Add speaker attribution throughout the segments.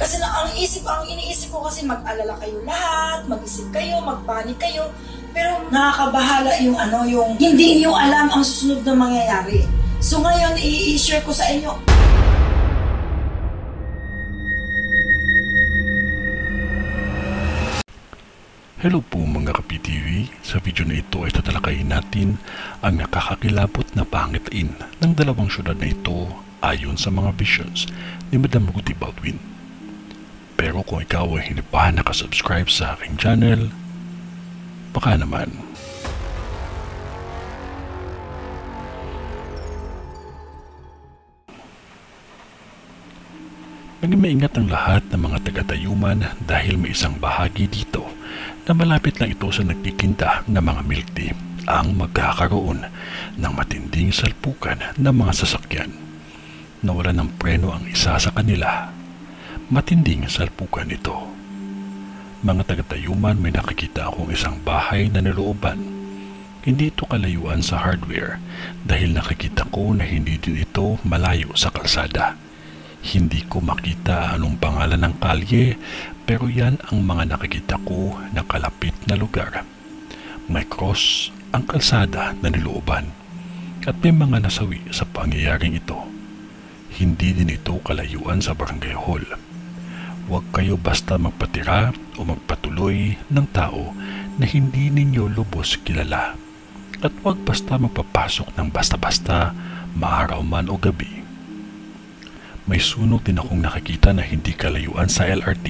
Speaker 1: Kasi ang iniisip ko kasi mag-alala kayo lahat, mag-isip kayo, magpanik kayo. Pero nakakabahala yung hindi niyo alam ang susunod na mangyayari. So ngayon, i-share ko sa inyo.
Speaker 2: Hello po mga ka-PTV. Sa video na ito ay tatalakayin natin ang nakakakilabot na pangitain ng dalawang syudad na ito ayon sa mga visions ni Madam Ruthie Baldwin. Pero kung ikaw ay hindi pa nakasubscribe sa aking channel, baka naman. Maging maingat ang lahat ng mga taga-Tayuman dahil may isang bahagi dito na malapit lang ito sa nagtitinda ng mga milk tea ang magkakaroon ng matinding salpukan ng mga sasakyan. Nawalan ng preno ang isa sa kanila. Matinding salpukan ito. Mga taga-Tayuman, may nakikita akong isang bahay na nilooban. Hindi ito kalayuan sa hardware dahil nakikita ko na hindi din ito malayo sa kalsada. Hindi ko makita anong pangalan ng kalye, pero yan ang mga nakikita ko na kalapit na lugar. May cross ang kalsada na nilooban at may mga nasawi sa pangyayaring ito. Hindi din ito kalayuan sa barangay hall. Huwag kayo basta magpatira o magpatuloy ng tao na hindi ninyo lubos kilala. At huwag basta magpapasok ng basta-basta, maaraw man o gabi. May sunog din akong nakikita na hindi kalayuan sa LRT.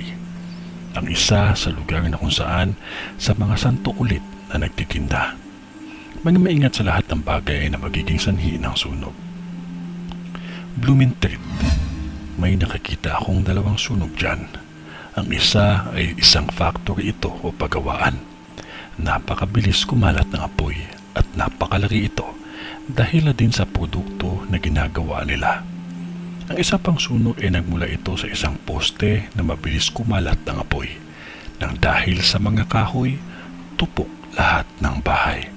Speaker 2: Ang isa sa lugar na kung saan sa mga santo ulit na nagtitinda. Maging maingat sa lahat ng bagay na magiging sanhi ng sunog. Blooming Street. May nakikita akong dalawang sunog dyan. Ang isa ay isang factory ito o pagawaan. Napakabilis kumalat ng apoy at napakalaki ito dahil na din sa produkto na ginagawa nila. Ang isa pang sunog ay nagmula ito sa isang poste na mabilis kumalat ng apoy. Nang dahil sa mga kahoy, tupok lahat ng bahay.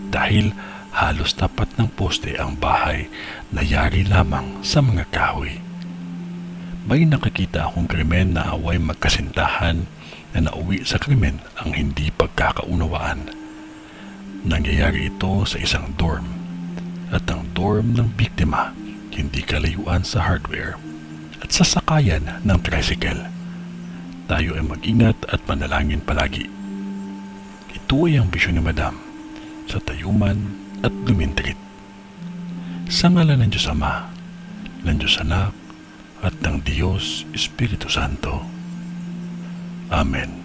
Speaker 2: Dahil halos tapat ng poste ang bahay na yari lamang sa mga kahoy. May nakikita akong krimen na away magkasintahan na nauwi sa krimen ang hindi pagkakaunawaan. Nangyayari ito sa isang dorm at ang dorm ng biktima hindi kalayuan sa hardware at sa sakayan ng tricycle. Tayo ay mag-ingat at manalangin palagi. Ito ay ang bisyon ni Madam sa Tayuman at Blooming Street. Sa ngalan ng Diyos Ama, ng Diyos Anak, at ng Diyos Espiritu Santo. Amen.